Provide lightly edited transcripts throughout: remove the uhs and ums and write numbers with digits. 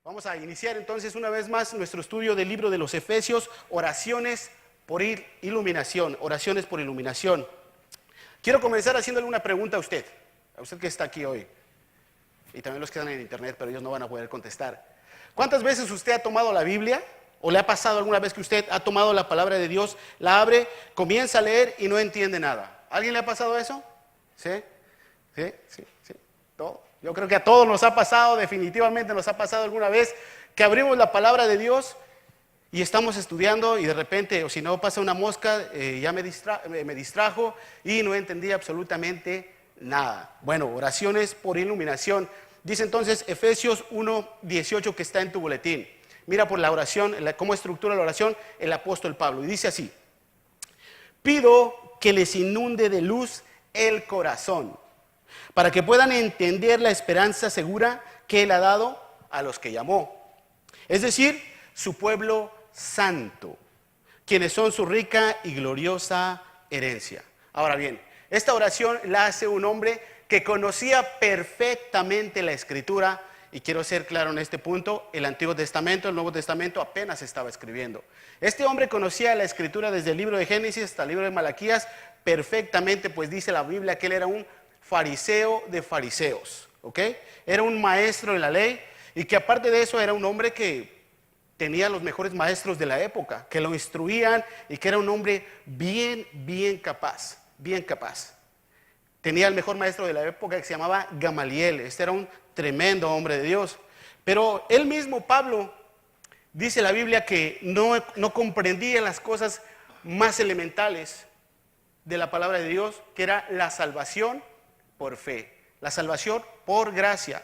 Vamos a iniciar entonces una vez más nuestro estudio del libro de los Efesios, oraciones por iluminación, oraciones por iluminación. Quiero comenzar haciéndole una pregunta a usted que está aquí hoy, y también los que están en internet, pero ellos no van a poder contestar. ¿Cuántas veces usted ha tomado la Biblia, o le ha pasado alguna vez que usted ha tomado la palabra de Dios, la abre, comienza a leer y no entiende nada? ¿A alguien le ha pasado eso? ¿Sí? ¿Sí? ¿Sí? ¿Sí? ¿Todo? Yo creo que a todos nos ha pasado, definitivamente nos ha pasado alguna vez que abrimos la palabra de Dios y estamos estudiando y de repente, o si no pasa una mosca, ya me distrajo y no entendí absolutamente nada. Bueno, oraciones por iluminación. Dice entonces Efesios 1:18 que está en tu boletín. Mira por la oración, cómo estructura la oración el apóstol Pablo. Y dice así: pido que les inunde de luz el corazón, para que puedan entender la esperanza segura que Él ha dado a los que llamó, es decir, su pueblo santo, quienes son su rica y gloriosa herencia. Ahora bien, esta oración la hace un hombre que conocía perfectamente la Escritura, y quiero ser claro en este punto: el Antiguo Testamento, el Nuevo Testamento apenas estaba escribiendo. Este hombre conocía la Escritura desde el libro de Génesis hasta el libro de Malaquías perfectamente, pues dice la Biblia que él era un fariseo de fariseos, ¿ok? Era un maestro de la ley, y que aparte de eso era un hombre que tenía los mejores maestros de la época, que lo instruían, y que era un hombre bien capaz, bien capaz. Tenía el mejor maestro de la época que se llamaba Gamaliel. Este era un tremendo hombre de Dios. Pero él mismo, Pablo, dice la Biblia que no comprendía las cosas más elementales de la palabra de Dios, que era la salvación por fe, la salvación por gracia.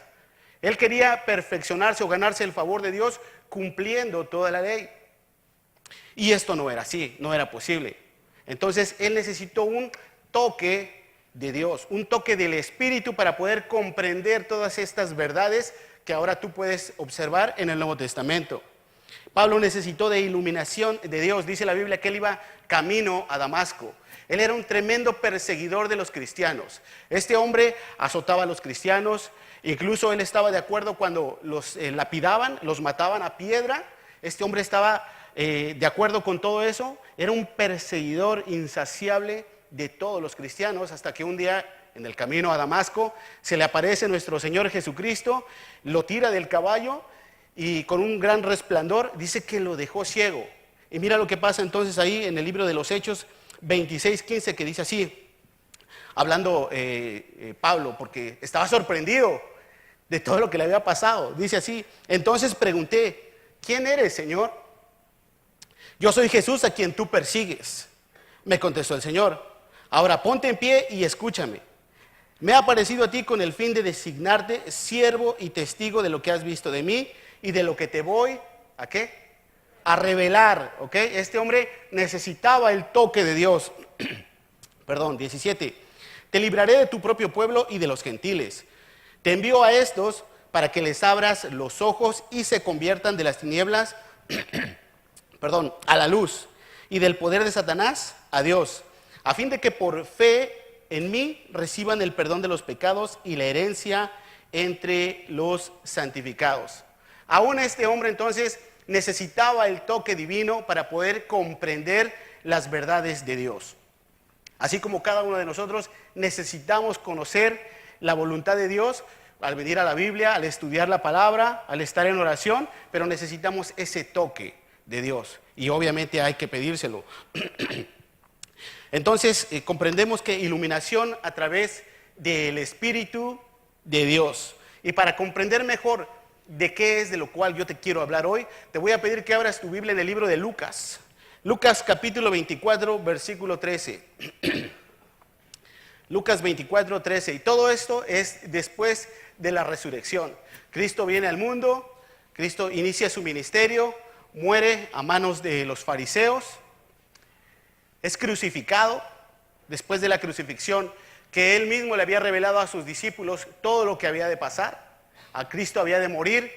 Él quería perfeccionarse o ganarse el favor de Dios cumpliendo toda la ley. Y esto no era así, no era posible. Entonces él necesitó un toque de Dios, un toque del Espíritu para poder comprender todas estas verdades que ahora tú puedes observar en el Nuevo Testamento. Pablo necesitó de iluminación de Dios. Dice la Biblia que él iba camino a Damasco. Él era un tremendo perseguidor de los cristianos. Este hombre azotaba a los cristianos. Incluso él estaba de acuerdo cuando los lapidaban, los mataban a piedra. Este hombre estaba de acuerdo con todo eso. Era un perseguidor insaciable de todos los cristianos, hasta que un día en el camino a Damasco se le aparece nuestro Señor Jesucristo, lo tira del caballo y con un gran resplandor dice que lo dejó ciego. Y mira lo que pasa entonces ahí en el libro de los Hechos 26:15, que dice así, hablando Pablo, porque estaba sorprendido de todo lo que le había pasado. Dice así: entonces pregunté, ¿quién eres, Señor? Yo soy Jesús a quien tú persigues. Me contestó el Señor: ahora ponte en pie y escúchame. Me ha aparecido a ti con el fin de designarte siervo y testigo de lo que has visto de mí y de lo que te voy, ¿a qué? A revelar, ¿ok? Este hombre necesitaba el toque de Dios. Perdón, 17. Te libraré de tu propio pueblo y de los gentiles. Te envío a estos para que les abras los ojos y se conviertan de las tinieblas, a la luz, y del poder de Satanás a Dios, a fin de que por fe en mí reciban el perdón de los pecados y la herencia entre los santificados. Aún este hombre entonces necesitaba el toque divino para poder comprender las verdades de Dios. Así como cada uno de nosotros necesitamos conocer la voluntad de Dios al venir a la Biblia, al estudiar la palabra, al estar en oración, pero necesitamos ese toque de Dios y obviamente hay que pedírselo. Entonces comprendemos que iluminación a través del Espíritu de Dios. Y para comprender mejor de qué es de lo cual yo te quiero hablar hoy, te voy a pedir que abras tu Biblia en el libro de Lucas. Lucas capítulo 24, versículo 13. Lucas 24, 13. Y todo esto es después de la resurrección. Cristo viene al mundo, Cristo inicia su ministerio, muere a manos de los fariseos, es crucificado. Después de la crucifixión, que él mismo le había revelado a sus discípulos todo lo que había de pasar. A Cristo había de morir,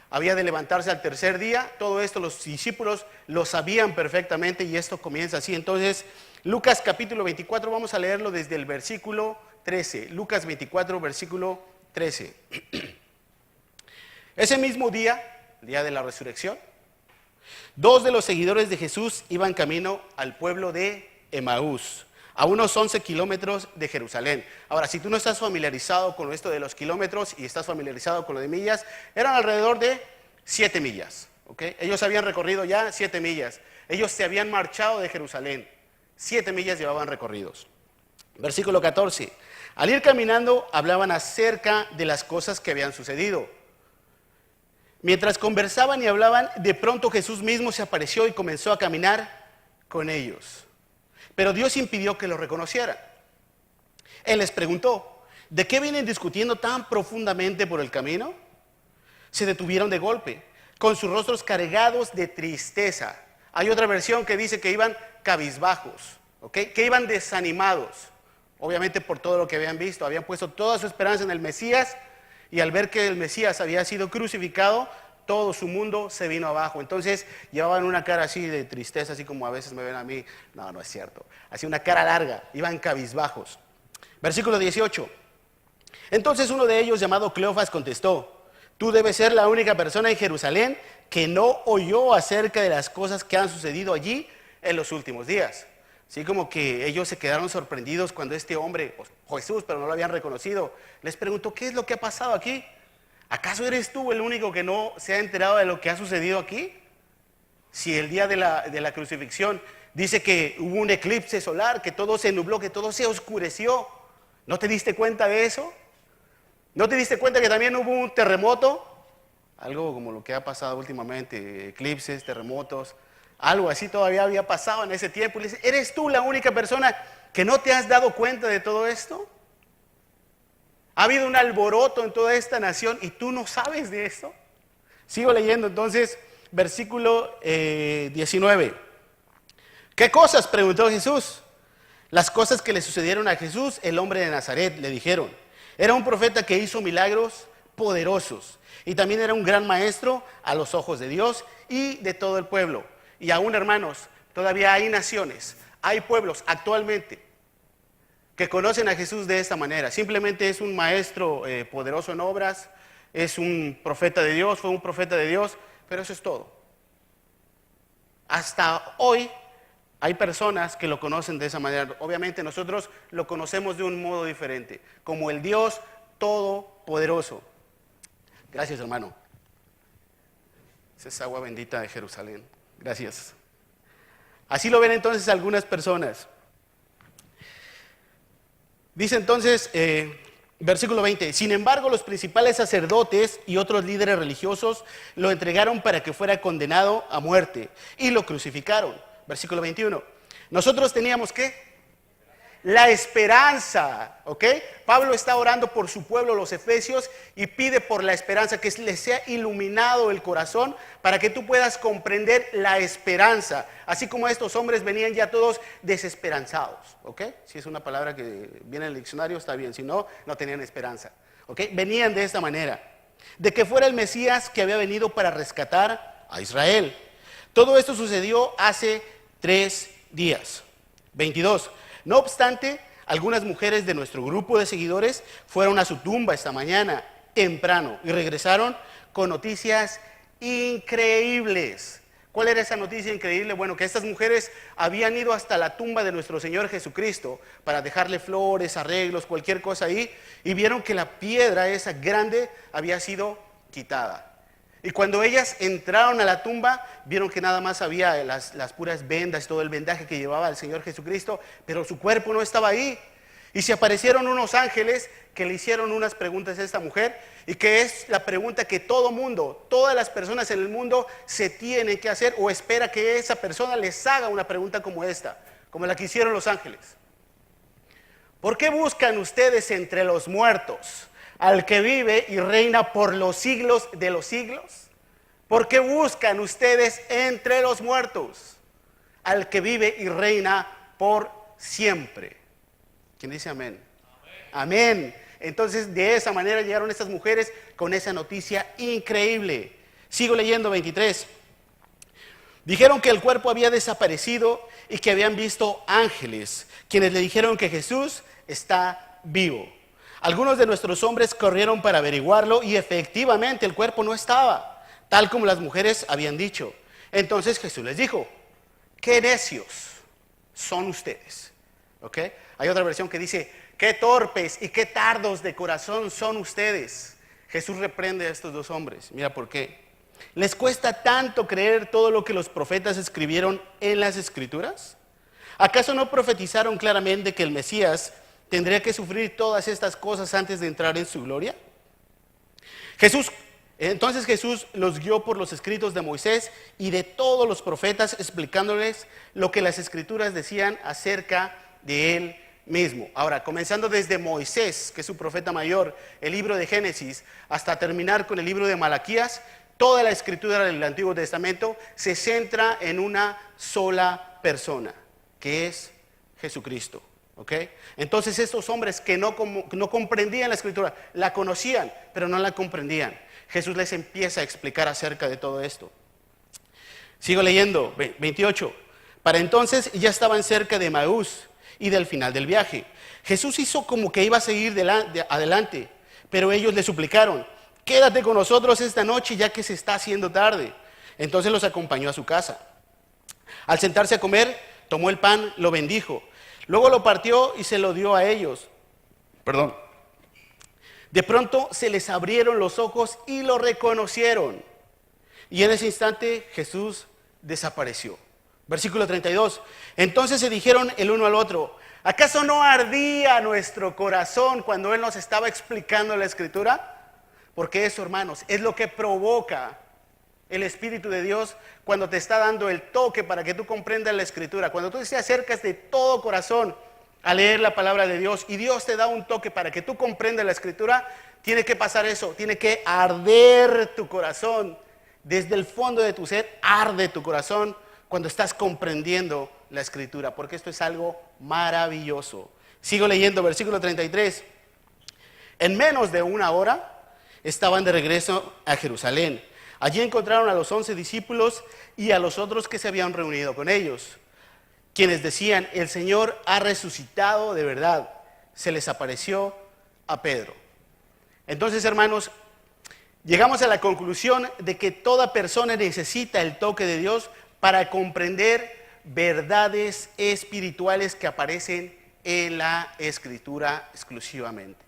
había de levantarse al tercer día. Todo esto los discípulos lo sabían perfectamente y esto comienza así. Entonces, Lucas capítulo 24, vamos a leerlo desde el versículo 13. Lucas 24, versículo 13. Ese mismo día el día de la resurrección. Dos de los seguidores de Jesús iban camino al pueblo de Emaús, a unos 11 kilómetros de Jerusalén. Ahora, si tú no estás familiarizado con esto de los kilómetros y estás familiarizado con lo de millas, eran alrededor de 7 millas. ¿Okay? Ellos habían recorrido ya 7 millas. Ellos se habían marchado de Jerusalén. 7 millas llevaban recorridos. Versículo 14. Al ir caminando, hablaban acerca de las cosas que habían sucedido. Mientras conversaban y hablaban, de pronto Jesús mismo se apareció y comenzó a caminar con ellos. Pero Dios impidió que lo reconocieran. Él les preguntó, ¿de qué vienen discutiendo tan profundamente por el camino? Se detuvieron de golpe, con sus rostros cargados de tristeza. Hay otra versión que dice que iban cabizbajos, ¿okay? Que iban desanimados. Obviamente por todo lo que habían visto, habían puesto toda su esperanza en el Mesías, y al ver que el Mesías había sido crucificado, todo su mundo se vino abajo. Entonces llevaban una cara así de tristeza, así como a veces me ven a mí. No, no es cierto. Así una cara larga, iban cabizbajos. Versículo 18. Entonces uno de ellos, llamado Cleofas, contestó, tú debes ser la única persona en Jerusalén que no oyó acerca de las cosas que han sucedido allí en los últimos días. Así como que ellos se quedaron sorprendidos cuando este hombre, Jesús, pero no lo habían reconocido, les preguntó, ¿qué es lo que ha pasado aquí? ¿Acaso eres tú el único que no se ha enterado de lo que ha sucedido aquí? Si el día de la crucifixión dice que hubo un eclipse solar, que todo se nubló, que todo se oscureció, ¿no te diste cuenta de eso? ¿No te diste cuenta que también hubo un terremoto? Algo como lo que ha pasado últimamente, eclipses, terremotos, algo así todavía había pasado en ese tiempo. Y le dice, ¿eres tú la única persona que no te has dado cuenta de todo esto? Ha habido un alboroto en toda esta nación y tú no sabes de esto. Sigo leyendo entonces, versículo 19. ¿Qué cosas? Preguntó Jesús. Las cosas que le sucedieron a Jesús, el hombre de Nazaret, le dijeron. Era un profeta que hizo milagros poderosos y también era un gran maestro a los ojos de Dios y de todo el pueblo. Y aún, hermanos, todavía hay naciones, hay pueblos actualmente que conocen a Jesús de esta manera. Simplemente es un maestro poderoso en obras, es un profeta de Dios, fue un profeta de Dios, pero eso es todo. Hasta hoy hay personas que lo conocen de esa manera. Obviamente nosotros lo conocemos de un modo diferente, como el Dios Todopoderoso. Gracias, hermano. Esa es agua bendita de Jerusalén. Gracias. Así lo ven entonces algunas personas. Dice entonces, versículo 20, sin embargo los principales sacerdotes y otros líderes religiosos lo entregaron para que fuera condenado a muerte y lo crucificaron. Versículo 21, nosotros teníamos ¿qué? La esperanza, ¿ok? Pablo está orando por su pueblo, los efesios, y pide por la esperanza, que les sea iluminado el corazón para que tú puedas comprender la esperanza. Así como estos hombres venían ya todos desesperanzados, ¿ok? Si es una palabra que viene en el diccionario, está bien, si no, no tenían esperanza, ¿ok? Venían de esta manera, de que fuera el Mesías que había venido para rescatar a Israel. Todo esto sucedió hace 3 días. 22. No obstante, algunas mujeres de nuestro grupo de seguidores fueron a su tumba esta mañana, temprano, y regresaron con noticias increíbles. ¿Cuál era esa noticia increíble? Bueno, que estas mujeres habían ido hasta la tumba de nuestro Señor Jesucristo para dejarle flores, arreglos, cualquier cosa ahí, y vieron que la piedra esa grande había sido quitada. Y cuando ellas entraron a la tumba, vieron que nada más había las puras vendas, todo el vendaje que llevaba el Señor Jesucristo, pero su cuerpo no estaba ahí. Y se aparecieron unos ángeles que le hicieron unas preguntas a esta mujer, y que es la pregunta que todo mundo, todas las personas en el mundo se tienen que hacer, o espera que esa persona les haga una pregunta como esta, como la que hicieron los ángeles. ¿Por qué buscan ustedes entre los muertos al que vive y reina por los siglos de los siglos? ¿Por qué buscan ustedes entre los muertos al que vive y reina por siempre? ¿Quién dice amén? Amén. Entonces, de esa manera llegaron estas mujeres con esa noticia increíble. Sigo leyendo 23. Dijeron que el cuerpo había desaparecido y que habían visto ángeles, quienes le dijeron que Jesús está vivo. Algunos de nuestros hombres corrieron para averiguarlo y efectivamente el cuerpo no estaba, tal como las mujeres habían dicho. Entonces Jesús les dijo, qué necios son ustedes. ¿Ok? Hay otra versión que dice, qué torpes y qué tardos de corazón son ustedes. Jesús reprende a estos dos hombres. Mira por qué. ¿Les cuesta tanto creer todo lo que los profetas escribieron en las Escrituras? ¿Acaso no profetizaron claramente que el Mesías tendría que sufrir todas estas cosas antes de entrar en su gloria? Entonces Jesús los guió por los escritos de Moisés y de todos los profetas, explicándoles lo que las Escrituras decían acerca de él mismo. Ahora, comenzando desde Moisés, que es su profeta mayor, el libro de Génesis, hasta terminar con el libro de Malaquías, toda la Escritura del Antiguo Testamento se centra en una sola persona, que es Jesucristo. ¿Ok? Entonces estos hombres que no comprendían la Escritura, la conocían, pero no la comprendían. Jesús les empieza a explicar acerca de todo esto. Sigo leyendo, 28. Para entonces ya estaban cerca de Emaús y del final del viaje. Jesús hizo como que iba a seguir adelante, pero ellos le suplicaron, quédate con nosotros esta noche ya que se está haciendo tarde. Entonces los acompañó a su casa. Al sentarse a comer, tomó el pan, lo bendijo. Luego lo partió y se lo dio a ellos. De pronto se les abrieron los ojos y lo reconocieron. Y en ese instante Jesús desapareció. Versículo 32. Entonces se dijeron el uno al otro, ¿acaso no ardía nuestro corazón cuando Él nos estaba explicando la Escritura? Porque eso, hermanos, es lo que provoca el Espíritu de Dios cuando te está dando el toque para que tú comprendas la Escritura. Cuando tú te acercas de todo corazón a leer la palabra de Dios y Dios te da un toque para que tú comprendas la Escritura, tiene que pasar eso, tiene que arder tu corazón. Desde el fondo de tu ser arde tu corazón cuando estás comprendiendo la Escritura, porque esto es algo maravilloso. Sigo leyendo, versículo 33. En menos de una hora estaban de regreso a Jerusalén. Allí encontraron a los 11 discípulos y a los otros que se habían reunido con ellos, quienes decían, el Señor ha resucitado de verdad. Se les apareció a Pedro. Entonces, hermanos, llegamos a la conclusión de que toda persona necesita el toque de Dios para comprender verdades espirituales que aparecen en la Escritura exclusivamente.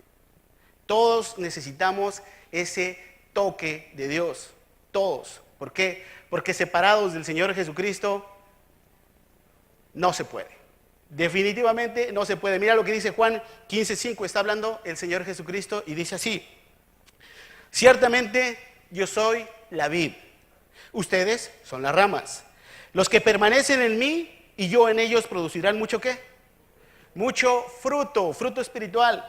Todos necesitamos ese toque de Dios. Todos. ¿Por qué? Porque separados del Señor Jesucristo no se puede. Definitivamente no se puede. Mira lo que dice Juan 15:5. Está hablando el Señor Jesucristo y dice así: ciertamente yo soy la vid, ustedes son las ramas. Los que permanecen en mí y yo en ellos producirán mucho ¿qué? Mucho fruto, fruto espiritual.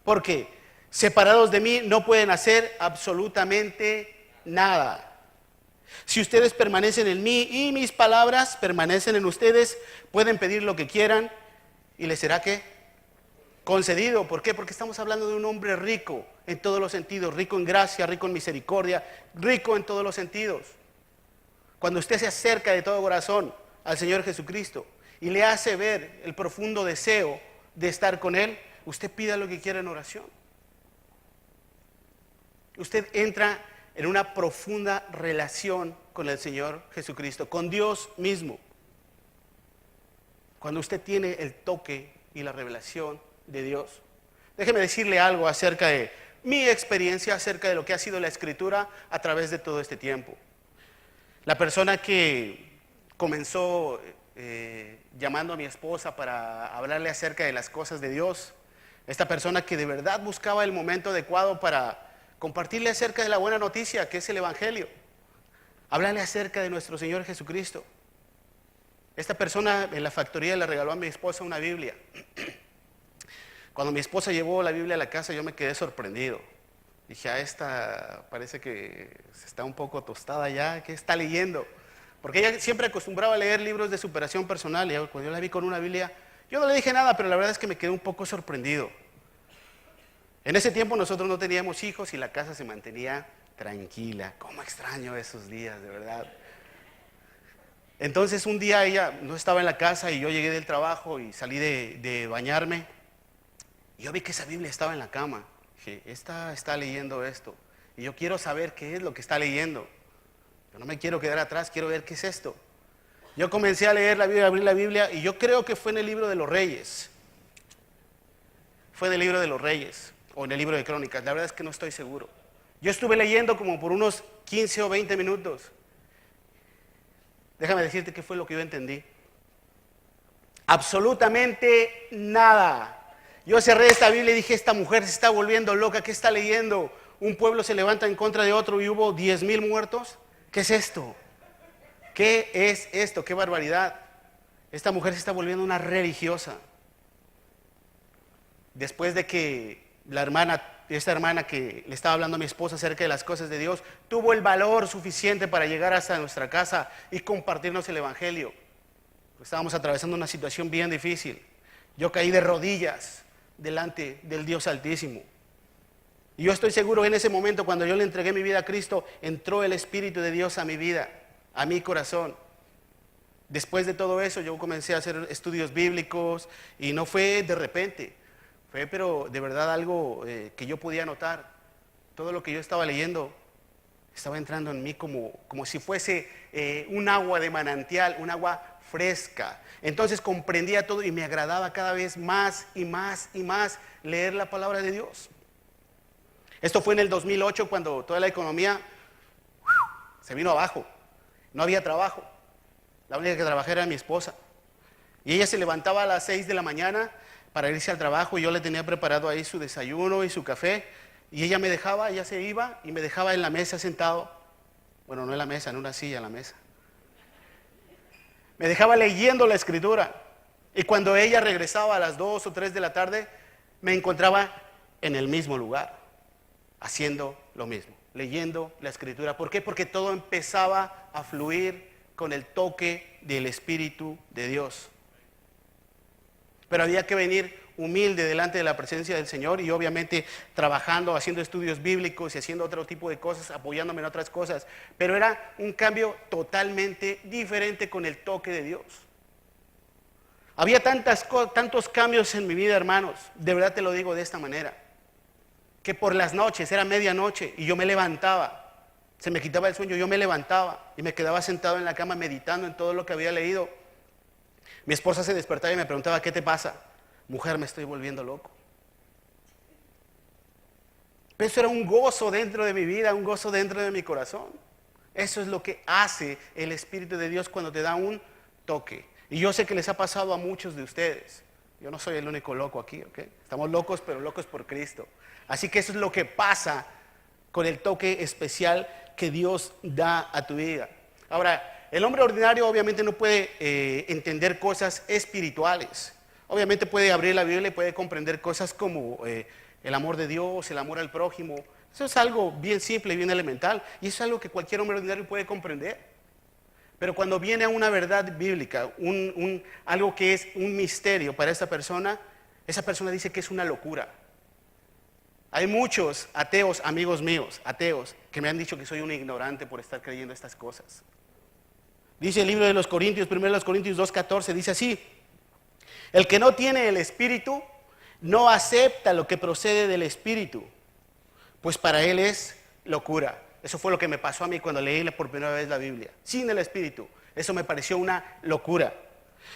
Porque separados de mí no pueden hacer absolutamente nada. Si ustedes permanecen en mí y mis palabras permanecen en ustedes, pueden pedir lo que quieran y les será ¿qué? Concedido. ¿Por qué? Porque estamos hablando de un hombre rico en todos los sentidos, rico en gracia, rico en misericordia, rico en todos los sentidos. Cuando usted se acerca de todo corazón al Señor Jesucristo y le hace ver el profundo deseo de estar con Él, usted pida lo que quiera en oración. Usted entra en una profunda relación con el Señor Jesucristo, con Dios mismo. Cuando usted tiene el toque y la revelación de Dios. Déjeme decirle algo acerca de mi experiencia, acerca de lo que ha sido la Escritura a través de todo este tiempo. La persona que comenzó llamando a mi esposa para hablarle acerca de las cosas de Dios, esta persona que de verdad buscaba el momento adecuado para compartirle acerca de la buena noticia que es el Evangelio, hablarle acerca de nuestro Señor Jesucristo. Esta persona en la factoría le regaló a mi esposa una Biblia. Cuando mi esposa llevó la Biblia a la casa, yo me quedé sorprendido. Dije, esta parece que está un poco tostada ya, ¿qué está leyendo? Porque ella siempre acostumbraba a leer libros de superación personal, y cuando yo la vi con una Biblia, yo no le dije nada, pero la verdad es que me quedé un poco sorprendido. En ese tiempo nosotros no teníamos hijos y la casa se mantenía tranquila. ¿Cómo extraño esos días, de verdad? Entonces un día ella no estaba en la casa y yo llegué del trabajo y salí de bañarme. Y yo vi que esa Biblia estaba en la cama. Dije, esta está leyendo esto. Y yo quiero saber qué es lo que está leyendo. No me quiero quedar atrás, quiero ver qué es esto. Yo comencé a leer la Biblia, a abrir la Biblia, y yo creo que fue en el libro de los Reyes. Fue en el libro de los Reyes, o en el libro de Crónicas, la verdad es que no estoy seguro. Yo estuve leyendo como por unos 15 o 20 minutos. Déjame decirte qué fue lo que yo entendí. Absolutamente nada. Yo cerré esta Biblia y dije, esta mujer se está volviendo loca, ¿qué está leyendo? Un pueblo se levanta en contra de otro y hubo 10,000 muertos. ¿Qué es esto? ¿Qué es esto? ¡Qué barbaridad! Esta mujer se está volviendo una religiosa. Después de que esta hermana que le estaba hablando a mi esposa acerca de las cosas de Dios, tuvo el valor suficiente para llegar hasta nuestra casa y compartirnos el Evangelio. Estábamos atravesando una situación bien difícil. Yo caí de rodillas delante del Dios Altísimo. Y yo estoy seguro en ese momento, cuando yo le entregué mi vida a Cristo, entró el Espíritu de Dios a mi vida, a mi corazón. Después de todo eso, yo comencé a hacer estudios bíblicos y no fue de repente. Fue, pero de verdad algo que yo podía notar. Todo lo que yo estaba leyendo estaba entrando en mí como si fuese un agua de manantial, un agua fresca. Entonces comprendía todo y me agradaba cada vez más y más y más leer la palabra de Dios. Esto fue en el 2008, cuando toda la economía se vino abajo. No había trabajo. La única que trabajaba era mi esposa. Y ella se levantaba a las 6 de la mañana para irse al trabajo, y yo le tenía preparado ahí su desayuno y su café, y ella me dejaba, ella se iba y me dejaba en la mesa sentado. Bueno, no en la mesa, en una silla en la mesa. Me dejaba leyendo la Escritura, y cuando ella regresaba a las 2 o 3 de la tarde, me encontraba en el mismo lugar, haciendo lo mismo, leyendo la Escritura. ¿Por qué? Porque todo empezaba a fluir con el toque del Espíritu de Dios. Pero había que venir humilde delante de la presencia del Señor, y obviamente trabajando, haciendo estudios bíblicos y haciendo otro tipo de cosas, apoyándome en otras cosas. Pero era un cambio totalmente diferente con el toque de Dios. Había tantos cambios en mi vida, hermanos, de verdad te lo digo de esta manera, que por las noches, era medianoche, y yo me levantaba, se me quitaba el sueño, yo me levantaba y me quedaba sentado en la cama meditando en todo lo que había leído. Mi esposa se despertaba y me preguntaba, ¿qué te pasa? Mujer, me estoy volviendo loco. Pero eso era un gozo dentro de mi vida, un gozo dentro de mi corazón. Eso es lo que hace el Espíritu de Dios cuando te da un toque. Y yo sé que les ha pasado a muchos de ustedes. Yo no soy el único loco aquí, ¿ok? Estamos locos, pero locos por Cristo. Así que eso es lo que pasa con el toque especial que Dios da a tu vida. Ahora, el hombre ordinario obviamente no puede entender cosas espirituales. Obviamente puede abrir la Biblia y puede comprender cosas como el amor de Dios, el amor al prójimo. Eso es algo bien simple y bien elemental, y eso es algo que cualquier hombre ordinario puede comprender. Pero cuando viene a una verdad bíblica, algo que es un misterio para esa persona dice que es una locura. Hay muchos ateos, amigos míos, ateos, que me han dicho que soy un ignorante por estar creyendo estas cosas. Dice el libro de los Corintios, 1 Corintios 2:14, dice así: el que no tiene el Espíritu no acepta lo que procede del Espíritu, pues para él es locura. Eso fue lo que me pasó a mí cuando leí por primera vez la Biblia. Sin el Espíritu, eso me pareció una locura.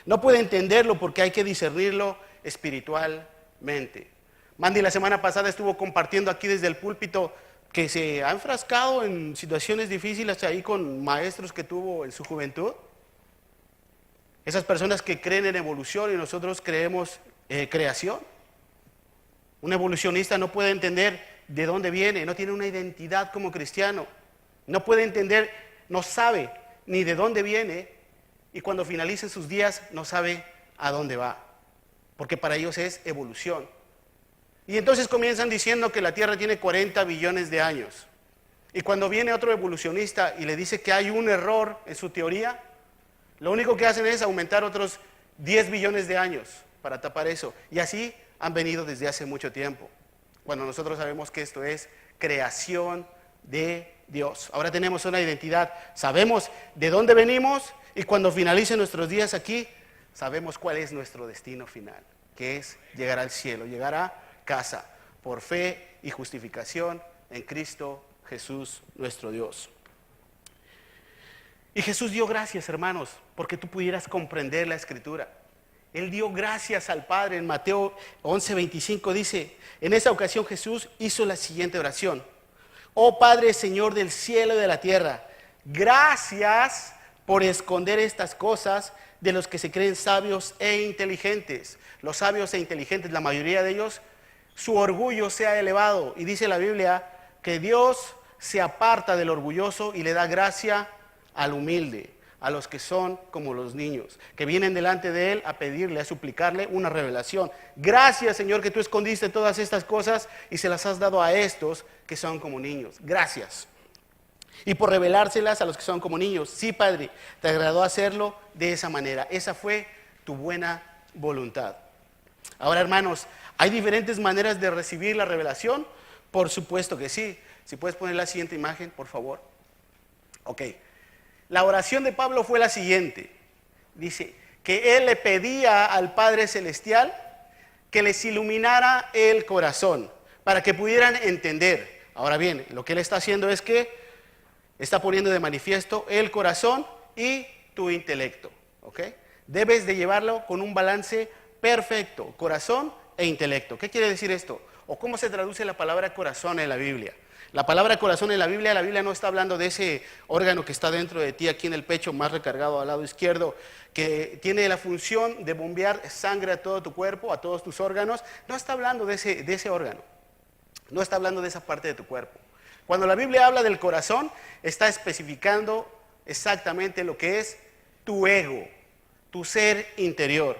No puede entenderlo porque hay que discernirlo espiritualmente. Mandy la semana pasada estuvo compartiendo aquí desde el púlpito que se ha enfrascado en situaciones difíciles ahí con maestros que tuvo en su juventud. Esas personas que creen en evolución y nosotros creemos creación. Un evolucionista no puede entender de dónde viene, no tiene una identidad como cristiano. No puede entender, no sabe ni de dónde viene, y cuando finalicen sus días no sabe a dónde va, porque para ellos es evolución. Y entonces comienzan diciendo que la Tierra tiene 40 billones de años. Y cuando viene otro evolucionista y le dice que hay un error en su teoría, lo único que hacen es aumentar otros 10 billones de años para tapar eso. Y así han venido desde hace mucho tiempo, cuando nosotros sabemos que esto es creación de Dios. Ahora tenemos una identidad, sabemos de dónde venimos, y cuando finalicen nuestros días aquí, sabemos cuál es nuestro destino final, que es llegar al cielo, llegar a casa, por fe y justificación en Cristo Jesús nuestro Dios. Y Jesús dio gracias, hermanos, porque tú pudieras comprender la Escritura. Él dio gracias al Padre. En Mateo 11:25 dice, en esa ocasión Jesús hizo la siguiente oración. Oh Padre, Señor del cielo y de la tierra, gracias por esconder estas cosas de los que se creen sabios e inteligentes. Los sabios e inteligentes, la mayoría de ellos, su orgullo se ha elevado. Y dice la Biblia que Dios se aparta del orgulloso y le da gracia al humilde, a los que son como los niños, que vienen delante de Él a pedirle, a suplicarle una revelación. Gracias, Señor, que tú escondiste todas estas cosas y se las has dado a estos que son como niños. Gracias. Y por revelárselas a los que son como niños. Sí, Padre, te agradó hacerlo de esa manera. Esa fue tu buena voluntad. Ahora, hermanos, ¿hay diferentes maneras de recibir la revelación? Por supuesto que sí. Si puedes poner la siguiente imagen, por favor. Ok. La oración de Pablo fue la siguiente. Dice que él le pedía al Padre Celestial que les iluminara el corazón para que pudieran entender. Ahora bien, lo que él está haciendo es que está poniendo de manifiesto el corazón y tu intelecto. ¿Ok? Debes de llevarlo con un balance perfecto, corazón e intelecto. ¿Qué quiere decir esto? ¿O cómo se traduce la palabra corazón en la Biblia? La palabra corazón en la Biblia no está hablando de ese órgano que está dentro de ti, aquí en el pecho, más recargado al lado izquierdo, que tiene la función de bombear sangre a todo tu cuerpo, a todos tus órganos. No está hablando de ese órgano, no está hablando de esa parte de tu cuerpo. Cuando la Biblia habla del corazón, está especificando exactamente lo que es tu ego, tu ser interior.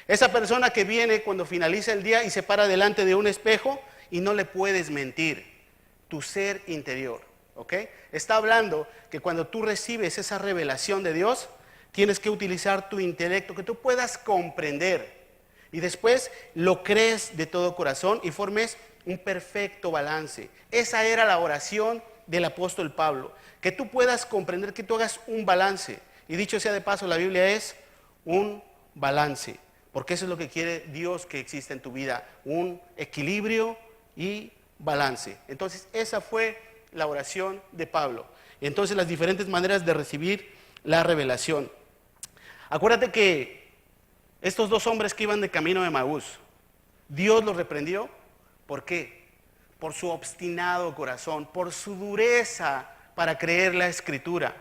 Esa persona que viene cuando finaliza el día y se para delante de un espejo y no le puedes mentir. Tu ser interior, ¿ok? Está hablando que cuando tú recibes esa revelación de Dios, tienes que utilizar tu intelecto, que tú puedas comprender. Y después lo crees de todo corazón y formes un perfecto balance. Esa era la oración del apóstol Pablo. Que tú puedas comprender, que tú hagas un balance. Y dicho sea de paso, la Biblia es un balance. Porque eso es lo que quiere Dios que exista en tu vida. Un equilibrio y balance. Entonces esa fue la oración de Pablo. Entonces las diferentes maneras de recibir la revelación. Acuérdate que estos dos hombres que iban de camino de Emaús, Dios los reprendió. ¿Por qué? Por su obstinado corazón, por su dureza para creer la Escritura.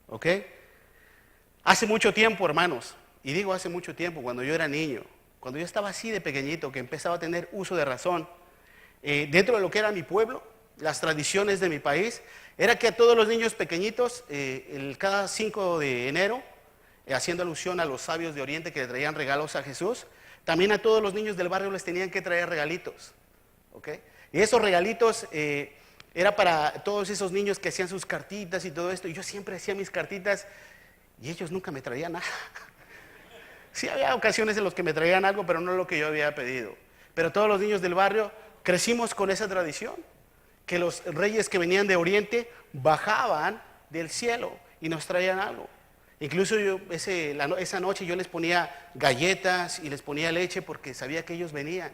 ¿Ok? Hace mucho tiempo, hermanos, y digo hace mucho tiempo, cuando yo era niño, cuando yo estaba así de pequeñito, que empezaba a tener uso de razón, dentro de lo que era mi pueblo, las tradiciones de mi país, era que a todos los niños pequeñitos, cada 5 de enero, haciendo alusión a los sabios de Oriente que le traían regalos a Jesús, también a todos los niños del barrio les tenían que traer regalitos. ¿Okay? Y esos regalitos era para todos esos niños que hacían sus cartitas y todo esto, y yo siempre hacía mis cartitas y ellos nunca me traían nada. Sí había ocasiones en las que me traían algo, pero no lo que yo había pedido. Pero todos los niños del barrio crecimos con esa tradición, que los reyes que venían de Oriente bajaban del cielo y nos traían algo. Incluso yo esa noche yo les ponía galletas y les ponía leche porque sabía que ellos venían.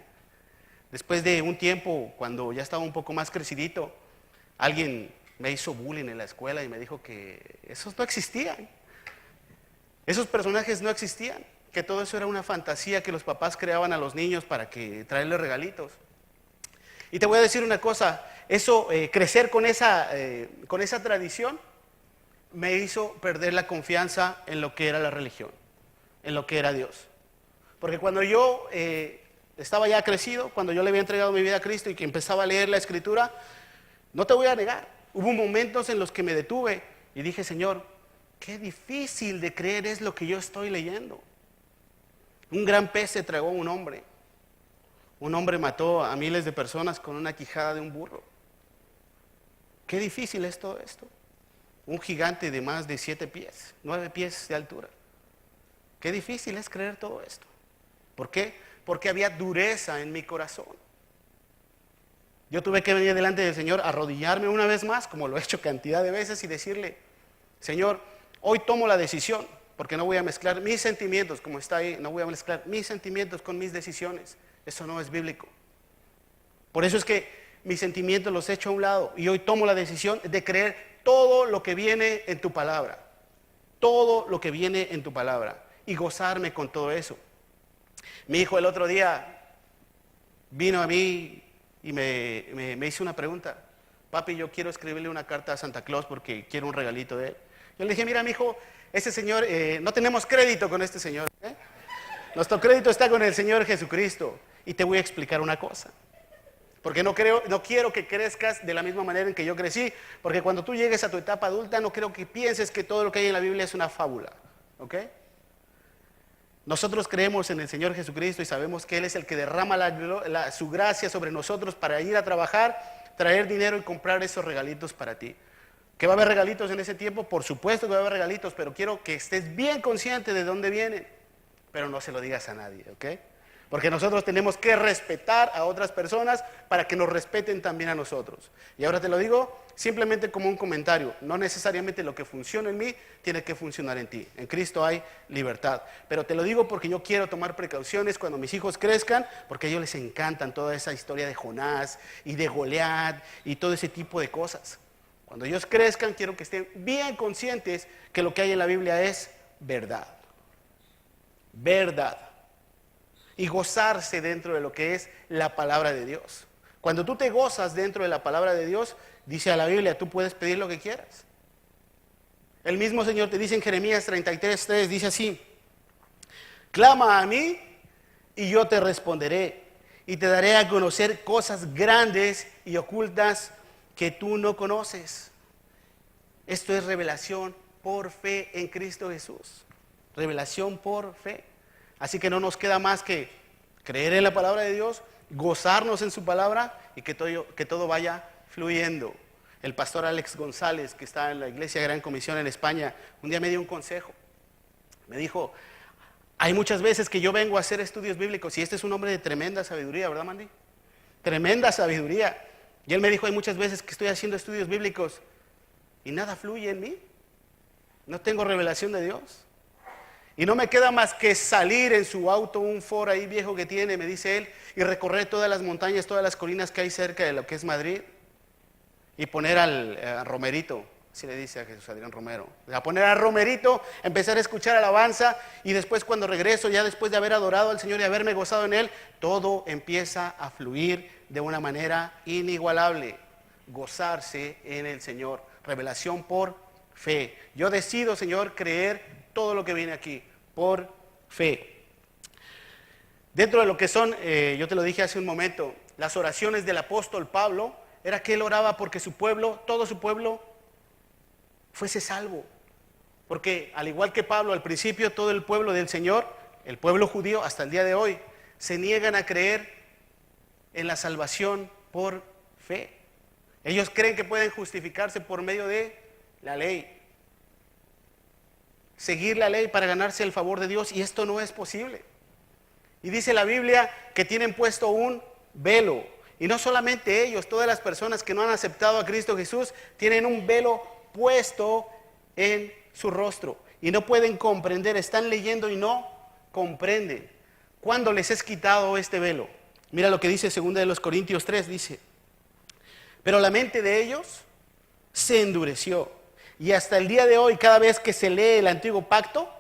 Después de un tiempo, cuando ya estaba un poco más crecidito, alguien me hizo bullying en la escuela y me dijo que esos no existían. Esos personajes no existían, que todo eso era una fantasía que los papás creaban a los niños para que traerles regalitos. Y te voy a decir una cosa, eso, crecer con esa tradición me hizo perder la confianza en lo que era la religión, en lo que era Dios. Porque cuando yo estaba ya crecido, cuando yo le había entregado mi vida a Cristo y que empezaba a leer la Escritura, no te voy a negar, hubo momentos en los que me detuve y dije, Señor, qué difícil de creer es lo que yo estoy leyendo. Un gran pez se tragó a un hombre. Un hombre mató a miles de personas con una quijada de un burro. Qué difícil es todo esto. Un gigante de más de 7 pies, 9 pies de altura. Qué difícil es creer todo esto. ¿Por qué? Porque había dureza en mi corazón. Yo tuve que venir delante del Señor, arrodillarme una vez más, como lo he hecho cantidad de veces, y decirle, Señor, hoy tomo la decisión, porque no voy a mezclar mis sentimientos, como está ahí, no voy a mezclar mis sentimientos con mis decisiones. Eso no es bíblico. Por eso es que mis sentimientos los echo a un lado y hoy tomo la decisión de creer todo lo que viene en tu palabra. todo lo que viene en tu palabra y gozarme con todo eso. Mi hijo el otro día vino a mí y me hizo una pregunta. Papi, yo quiero escribirle una carta a Santa Claus porque quiero un regalito de él. Yo le dije, mira, mi hijo, ese señor, no tenemos crédito con este señor. Nuestro crédito está con el Señor Jesucristo. Y te voy a explicar una cosa. Porque no quiero que crezcas de la misma manera en que yo crecí. Porque cuando tú llegues a tu etapa adulta, no creo que pienses que todo lo que hay en la Biblia es una fábula. ¿Ok? Nosotros creemos en el Señor Jesucristo y sabemos que Él es el que derrama su gracia sobre nosotros para ir a trabajar, traer dinero y comprar esos regalitos para ti. ¿Que va a haber regalitos en ese tiempo? Por supuesto que va a haber regalitos, pero quiero que estés bien consciente de dónde vienen. Pero no se lo digas a nadie, ¿ok? Porque nosotros tenemos que respetar a otras personas para que nos respeten también a nosotros. Y ahora te lo digo simplemente como un comentario. No necesariamente lo que funciona en mí tiene que funcionar en ti. En Cristo hay libertad. Pero te lo digo porque yo quiero tomar precauciones cuando mis hijos crezcan, porque a ellos les encantan toda esa historia de Jonás y de Goliat y todo ese tipo de cosas. Cuando ellos crezcan, quiero que estén bien conscientes que lo que hay en la Biblia es verdad. Verdad. Y gozarse dentro de lo que es la palabra de Dios. Cuando tú te gozas dentro de la palabra de Dios, dice a la Biblia, tú puedes pedir lo que quieras. El mismo Señor te dice en Jeremías 33:3, dice así: clama a mí y yo te responderé y te daré a conocer cosas grandes y ocultas que tú no conoces. Esto es revelación por fe en Cristo Jesús. Revelación por fe. Así que no nos queda más que creer en la palabra de Dios, gozarnos en su palabra y que todo vaya fluyendo. El pastor Alex González, que está en la Iglesia Gran Comisión en España, un día me dio un consejo. Me dijo, hay muchas veces que yo vengo a hacer estudios bíblicos y este es un hombre de tremenda sabiduría, ¿verdad, Mandy? Tremenda sabiduría. Y él me dijo, hay muchas veces que estoy haciendo estudios bíblicos y nada fluye en mí. No tengo revelación de Dios. Y no me queda más que salir en su auto, un Ford ahí viejo que tiene, me dice él, y recorrer todas las montañas, todas las colinas que hay cerca de lo que es Madrid, y poner al Romerito, así le dice a Jesús Adrián Romero, a poner al Romerito, empezar a escuchar alabanza, y después cuando regreso, ya después de haber adorado al Señor y haberme gozado en Él, todo empieza a fluir de una manera inigualable. Gozarse en el Señor, revelación por fe. Yo decido, Señor, creer todo lo que viene aquí, por fe. Dentro de lo que son, yo te lo dije hace un momento, las oraciones del apóstol Pablo, era que él oraba porque su pueblo, todo su pueblo, fuese salvo. Porque al igual que Pablo al principio, todo el pueblo del Señor, el pueblo judío hasta el día de hoy, se niegan a creer en la salvación por fe. Ellos creen que pueden justificarse por medio de la ley. Seguir la ley para ganarse el favor de Dios, y esto no es posible. Y dice la Biblia que tienen puesto un velo, y no solamente ellos, todas las personas que no han aceptado a Cristo Jesús tienen un velo puesto en su rostro y no pueden comprender, están leyendo y no comprenden. ¿Cuándo les es quitado este velo? Mira lo que dice 2 Corintios 3, dice: pero la mente de ellos se endureció. Y hasta el día de hoy, cada vez que se lee el antiguo pacto,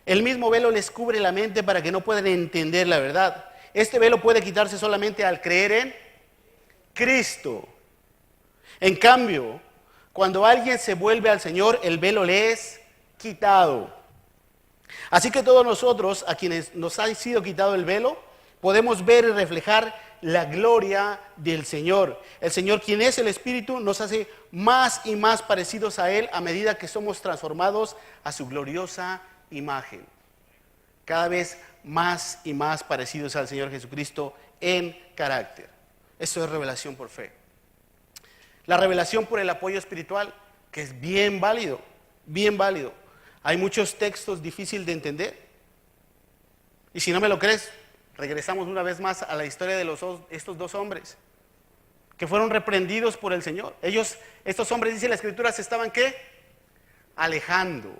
el mismo velo les cubre la mente para que no puedan entender la verdad. Este velo puede quitarse solamente al creer en Cristo. En cambio, cuando alguien se vuelve al Señor, el velo le es quitado. Así que todos nosotros, a quienes nos ha sido quitado el velo, podemos ver y reflejar la gloria del Señor. El Señor, quien es el Espíritu, nos hace más y más parecidos a Él a medida que somos transformados a su gloriosa imagen. Cada vez más y más parecidos al Señor Jesucristo en carácter. Eso es revelación por fe. La revelación por el apoyo espiritual, que es bien válido, bien válido. Hay muchos textos difíciles de entender. Y si no me lo crees, regresamos una vez más a la historia de estos dos hombres que fueron reprendidos por el Señor. Estos hombres, dice la Escritura, se estaban ¿qué? Alejando,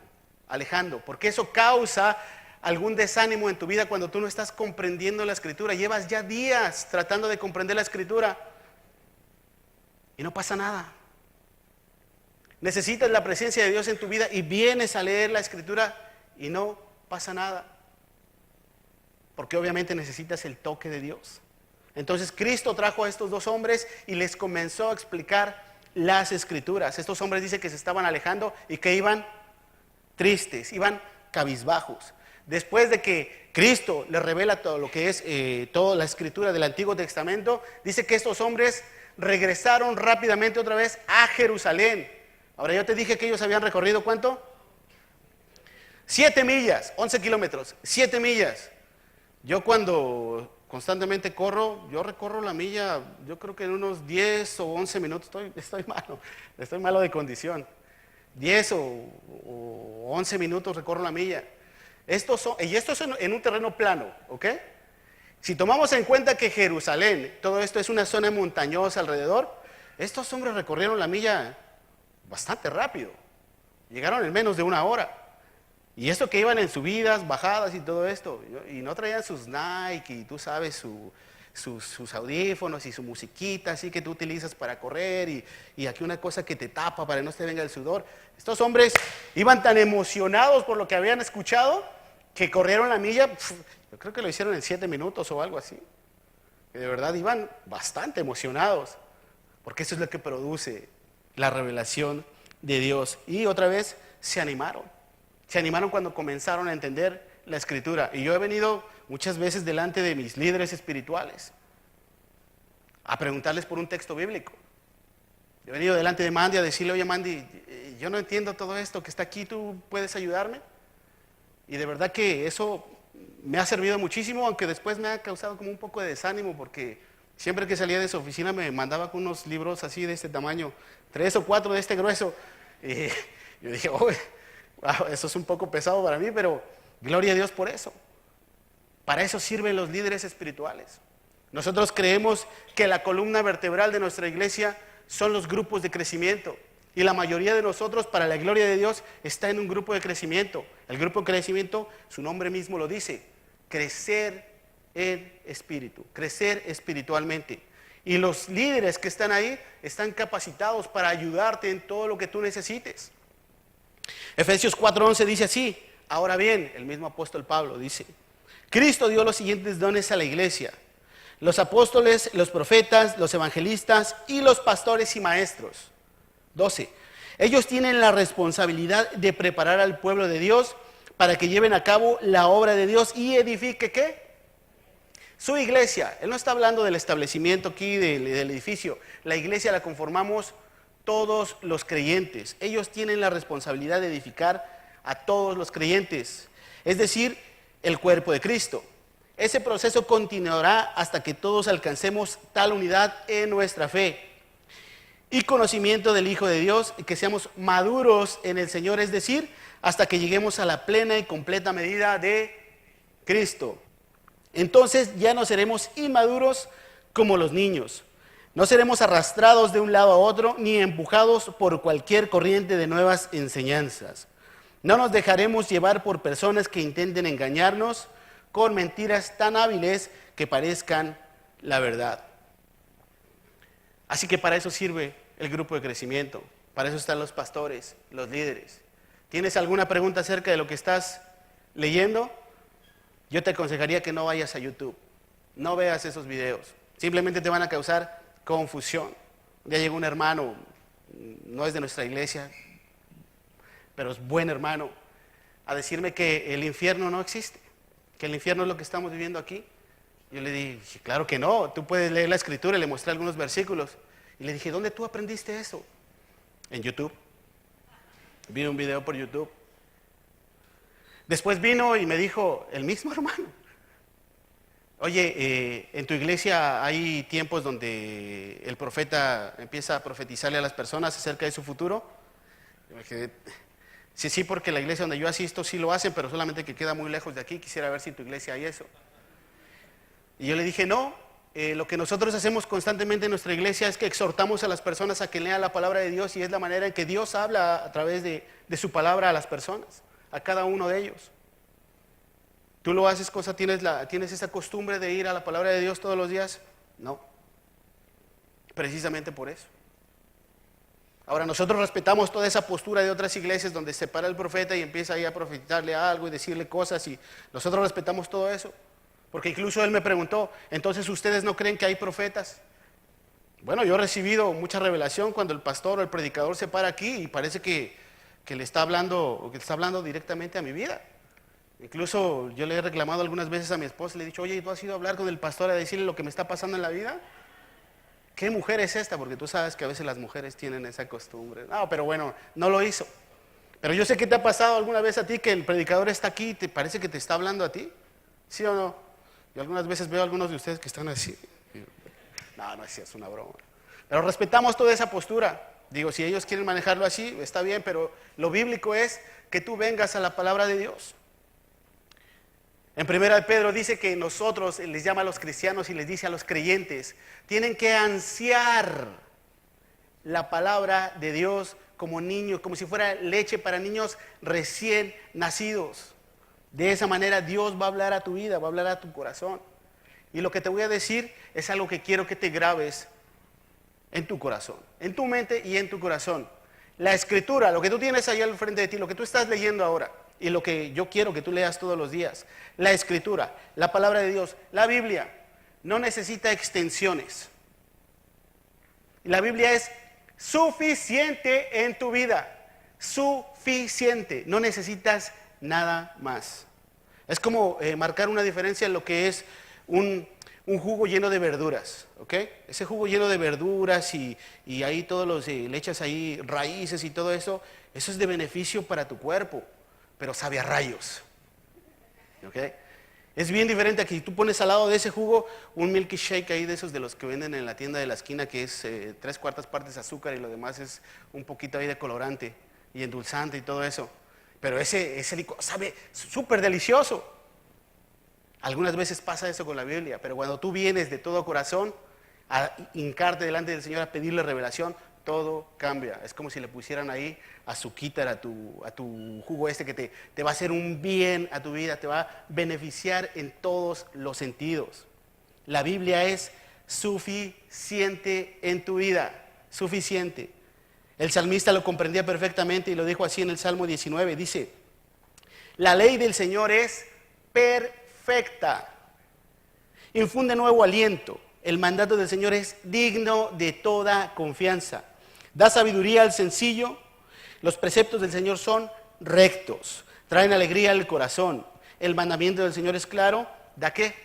porque eso causa algún desánimo en tu vida cuando tú no estás comprendiendo la Escritura. Llevas ya días tratando de comprender la Escritura y no pasa nada. Necesitas la presencia de Dios en tu vida y vienes a leer la Escritura y no pasa nada. Porque obviamente necesitas el toque de Dios. Entonces Cristo trajo a estos dos hombres y les comenzó a explicar las Escrituras. Estos hombres dicen que se estaban alejando y que iban tristes, iban cabizbajos. Después de que Cristo les revela todo lo que es toda la Escritura del Antiguo Testamento, dice que estos hombres regresaron rápidamente otra vez a Jerusalén. Ahora yo te dije que ellos habían recorrido ¿cuánto? 7 millas, 11 kilómetros, 7 millas. Yo cuando constantemente corro, yo recorro la milla, yo creo que en unos 10 o 11 minutos, estoy malo de condición. 10 o 11 minutos recorro la milla. Y esto es en un terreno plano, ¿ok? Si tomamos en cuenta que Jerusalén, todo esto es una zona montañosa alrededor, estos hombres recorrieron la milla bastante rápido. Llegaron en menos de 1 hora. Y esto que iban en subidas, bajadas y todo esto, y no traían sus Nike, y tú sabes, sus audífonos y su musiquita, así que tú utilizas para correr, y aquí una cosa que te tapa para que no te venga el sudor. Estos hombres iban tan emocionados por lo que habían escuchado, que corrieron la milla, yo creo que lo hicieron en 7 minutos o algo así. Que de verdad iban bastante emocionados, porque eso es lo que produce la revelación de Dios. Y otra vez se animaron. Se animaron cuando comenzaron a entender la Escritura. Y yo he venido muchas veces delante de mis líderes espirituales a preguntarles por un texto bíblico. He venido delante de Mandy a decirle, oye Mandy, yo no entiendo todo esto que está aquí, ¿tú puedes ayudarme? Y de verdad que eso me ha servido muchísimo, aunque después me ha causado como un poco de desánimo, porque siempre que salía de su oficina me mandaba con unos libros así de este tamaño, 3 o 4 de este grueso. Y yo dije, oye, wow, eso es un poco pesado para mí, pero gloria a Dios por eso. Para eso sirven los líderes espirituales. Nosotros creemos que la columna vertebral de nuestra iglesia son los grupos de crecimiento. Y la mayoría de nosotros, para la gloria de Dios, está en un grupo de crecimiento. El grupo de crecimiento, su nombre mismo lo dice, crecer en espíritu, crecer espiritualmente. Y los líderes que están ahí están capacitados para ayudarte en todo lo que tú necesites. Efesios 4:11 dice así, ahora bien, el mismo apóstol Pablo dice, Cristo dio los siguientes dones a la iglesia, los apóstoles, los profetas, los evangelistas y los pastores y maestros. 12. Ellos tienen la responsabilidad de preparar al pueblo de Dios para que lleven a cabo la obra de Dios y edifique ¿qué? Su iglesia. Él no está hablando del establecimiento aquí, del edificio. La iglesia la conformamos todos los creyentes. Ellos tienen la responsabilidad de edificar a todos los creyentes, es decir, el cuerpo de Cristo. Ese proceso continuará hasta que todos alcancemos tal unidad en nuestra fe y conocimiento del Hijo de Dios, y que seamos maduros en el Señor, es decir, hasta que lleguemos a la plena y completa medida de Cristo. Entonces ya no seremos inmaduros como los niños. No seremos arrastrados de un lado a otro, ni empujados por cualquier corriente de nuevas enseñanzas. No nos dejaremos llevar por personas que intenten engañarnos con mentiras tan hábiles que parezcan la verdad. Así que para eso sirve el grupo de crecimiento, para eso están los pastores, los líderes. ¿Tienes alguna pregunta acerca de lo que estás leyendo? Yo te aconsejaría que no vayas a YouTube, no veas esos videos, simplemente te van a causar confusión. Ya llegó un hermano, no es de nuestra iglesia, pero es buen hermano, a decirme que el infierno no existe, que el infierno es lo que estamos viviendo aquí. Yo le dije, claro que no, tú puedes leer la escritura, y le mostré algunos versículos. Y le dije, ¿dónde tú aprendiste eso? En YouTube. Vi un video por YouTube. Después vino y me dijo, el mismo hermano, oye, en tu iglesia hay tiempos donde el profeta empieza a profetizarle a las personas acerca de su futuro. Yo me dije, sí, porque la iglesia donde yo asisto sí lo hacen, pero solamente que queda muy lejos de aquí, quisiera ver si en tu iglesia hay eso. Y yo le dije, no, lo que nosotros hacemos constantemente en nuestra iglesia es que exhortamos a las personas a que lean la palabra de Dios, y es la manera en que Dios habla a través de su palabra a las personas, a cada uno de ellos. ¿Tú lo haces, tienes esa costumbre de ir a la palabra de Dios todos los días? No, precisamente por eso. Ahora, nosotros respetamos toda esa postura de otras iglesias donde se para el profeta y empieza ahí a profetizarle algo y decirle cosas, y nosotros respetamos todo eso. Porque incluso él me preguntó, entonces ¿ustedes no creen que hay profetas? Bueno, yo he recibido mucha revelación cuando el pastor o el predicador se para aquí y parece que le está hablando directamente a mi vida. Incluso yo le he reclamado algunas veces a mi esposa, le he dicho, oye, ¿tú has ido a hablar con el pastor a decirle lo que me está pasando en la vida? ¿Qué mujer es esta? Porque tú sabes que a veces las mujeres tienen esa costumbre. No, pero bueno, no lo hizo. Pero yo sé que te ha pasado alguna vez a ti que el predicador está aquí y te parece que te está hablando a ti. ¿Sí o no? Yo algunas veces veo a algunos de ustedes que están así. No, no es una broma. Pero respetamos toda esa postura. Digo, si ellos quieren manejarlo así, está bien, pero lo bíblico es que tú vengas a la palabra de Dios. En 1 Pedro dice que nosotros, les llama a los cristianos y les dice a los creyentes, tienen que ansiar la palabra de Dios como niños, como si fuera leche para niños recién nacidos. De esa manera Dios va a hablar a tu vida, va a hablar a tu corazón. Y lo que te voy a decir es algo que quiero que te grabes en tu corazón, en tu mente y en tu corazón. La escritura, lo que tú tienes ahí al frente de ti, lo que tú estás leyendo ahora, y lo que yo quiero que tú leas todos los días, la escritura, la palabra de Dios, la Biblia, no necesita extensiones. La Biblia es suficiente en tu vida, suficiente, no necesitas nada más. Es como marcar una diferencia en lo que es un jugo lleno de verduras, ¿ok? Ese jugo lleno de verduras y ahí todos los, le echas ahí raíces y todo eso, eso es de beneficio para tu cuerpo, pero sabe a rayos, ¿ok? Es bien diferente a que tú pones al lado de ese jugo un milkshake ahí de esos de los que venden en la tienda de la esquina, que es 3/4 partes azúcar y lo demás es un poquito ahí de colorante y endulzante y todo eso. Pero ese licor sabe súper delicioso. Algunas veces pasa eso con la Biblia, pero cuando tú vienes de todo corazón a hincarte delante del Señor a pedirle revelación, todo cambia. Es como si le pusieran ahí azuquitar a tu jugo que te va a hacer un bien a tu vida, te va a beneficiar en todos los sentidos. La Biblia es suficiente en tu vida, suficiente. El salmista lo comprendía perfectamente y lo dijo así en el Salmo 19, dice, la ley del Señor es perfecta, infunde nuevo aliento, el mandato del Señor es digno de toda confianza, da sabiduría al sencillo, los preceptos del Señor son rectos, traen alegría al corazón, el mandamiento del Señor es claro, ¿da qué?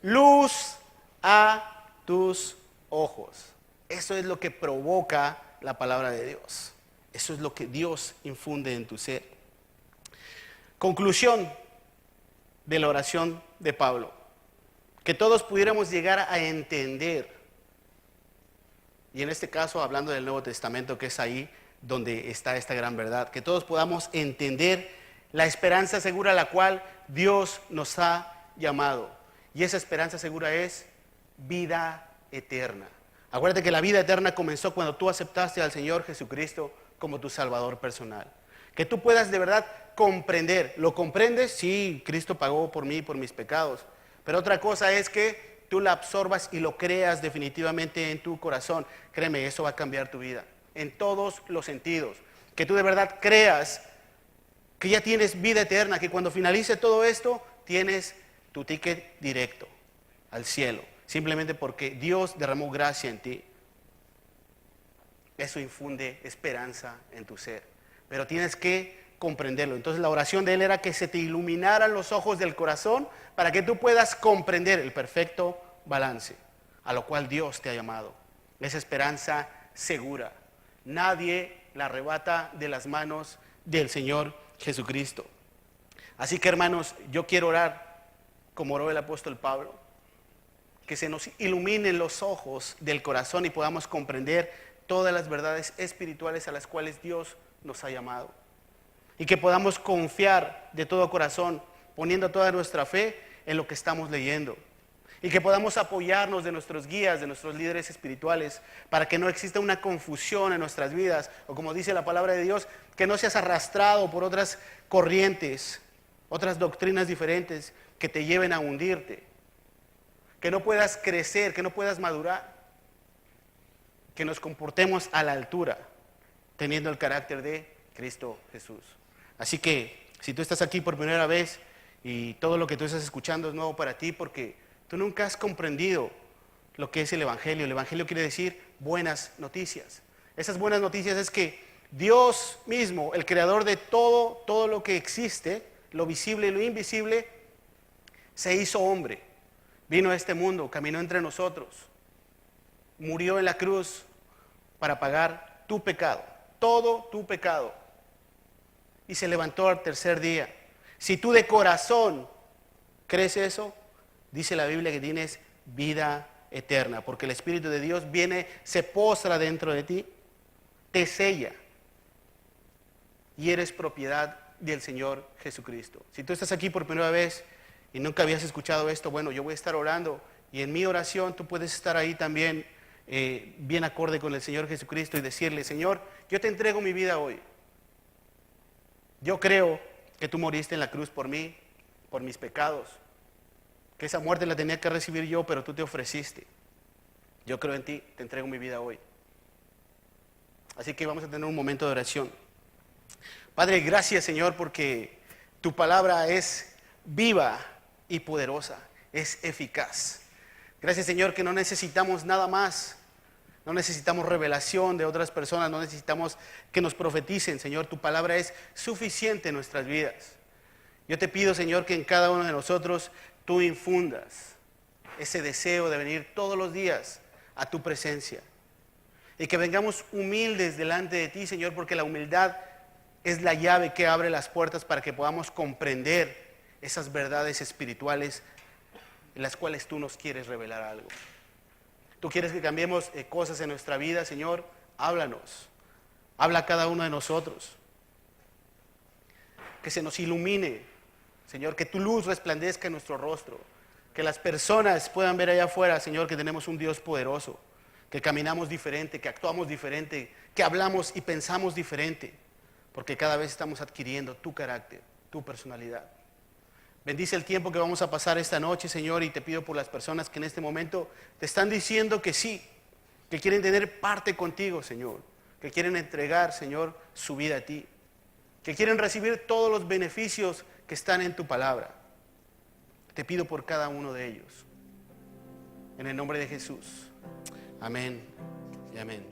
Luz a tus ojos. Eso es lo que provoca la palabra de Dios. Eso es lo que Dios infunde en tu ser. Conclusión de la oración de Pablo. Que todos pudiéramos llegar a entender, y en este caso hablando del Nuevo Testamento, que es ahí donde está esta gran verdad, que todos podamos entender la esperanza segura a la cual Dios nos ha llamado. Y esa esperanza segura es vida eterna. Acuérdate que la vida eterna comenzó cuando tú aceptaste al Señor Jesucristo como tu Salvador personal. Que tú puedas de verdad comprender. ¿Lo comprendes? Sí, Cristo pagó por mí y por mis pecados. Pero otra cosa es que tú la absorbas y lo creas definitivamente en tu corazón. Créeme, eso va a cambiar tu vida. En todos los sentidos. Que tú de verdad creas que ya tienes vida eterna. Que cuando finalice todo esto, tienes tu ticket directo al cielo. Simplemente porque Dios derramó gracia en ti. Eso infunde esperanza en tu ser. Pero tienes que comprenderlo. Entonces la oración de él era que se te iluminaran los ojos del corazón para que tú puedas comprender el perfecto balance a lo cual Dios te ha llamado. Esa esperanza segura. Nadie la arrebata de las manos del Señor Jesucristo. Así que hermanos, yo quiero orar como oró el apóstol Pablo. Que se nos iluminen los ojos del corazón y podamos comprender todas las verdades espirituales a las cuales Dios nos ha llamado. Y que podamos confiar de todo corazón, poniendo toda nuestra fe en lo que estamos leyendo. Y que podamos apoyarnos de nuestros guías, de nuestros líderes espirituales, para que no exista una confusión en nuestras vidas. O como dice la palabra de Dios, que no seas arrastrado por otras corrientes, otras doctrinas diferentes que te lleven a hundirte. Que no puedas crecer, que no puedas madurar. Que nos comportemos a la altura teniendo el carácter de Cristo Jesús. Así que si tú estás aquí por primera vez y todo lo que tú estás escuchando es nuevo para ti porque tú nunca has comprendido lo que es el Evangelio. El Evangelio quiere decir buenas noticias. Esas buenas noticias es que Dios mismo, el creador de todo lo que existe, lo visible y lo invisible, se hizo hombre, vino a este mundo, caminó entre nosotros, murió en la cruz para pagar tu pecado, todo tu pecado, y se levantó al tercer día. Si tú de corazón crees eso, dice la Biblia que tienes vida eterna, porque el Espíritu de Dios viene, se postra dentro de ti, te sella, y eres propiedad del Señor Jesucristo. Si tú estás aquí por primera vez y nunca habías escuchado esto, bueno, yo voy a estar orando y en mi oración tú puedes estar ahí también bien acorde con el Señor Jesucristo y decirle: Señor, yo te entrego mi vida hoy. Yo creo que tú moriste en la cruz por mí, por mis pecados, que esa muerte la tenía que recibir yo, pero tú te ofreciste. Yo creo en ti, te entrego mi vida hoy. Así que vamos a tener un momento de oración. Padre, gracias, Señor, porque tu palabra es viva y poderosa, es eficaz. Gracias, Señor, que no necesitamos nada más, no necesitamos revelación de otras personas, no necesitamos que nos profeticen, Señor, tu palabra es suficiente en nuestras vidas. Yo te pido, Señor, que en cada uno de nosotros tú infundas ese deseo de venir todos los días a tu presencia y que vengamos humildes delante de ti, Señor, porque la humildad es la llave que abre las puertas para que podamos comprender esas verdades espirituales en las cuales tú nos quieres revelar algo. Tú quieres que cambiemos cosas en nuestra vida, Señor, háblanos. Habla a cada uno de nosotros. Que se nos ilumine, Señor, que tu luz resplandezca en nuestro rostro. Que las personas puedan ver allá afuera, Señor, que tenemos un Dios poderoso. Que caminamos diferente, que actuamos diferente, que hablamos y pensamos diferente. Porque cada vez estamos adquiriendo tu carácter, tu personalidad. Bendice el tiempo que vamos a pasar esta noche, Señor, y te pido por las personas que en este momento te están diciendo que sí, que quieren tener parte contigo, Señor, que quieren entregar, Señor, su vida a ti, que quieren recibir todos los beneficios que están en tu palabra. Te pido por cada uno de ellos. En el nombre de Jesús. Amén y amén.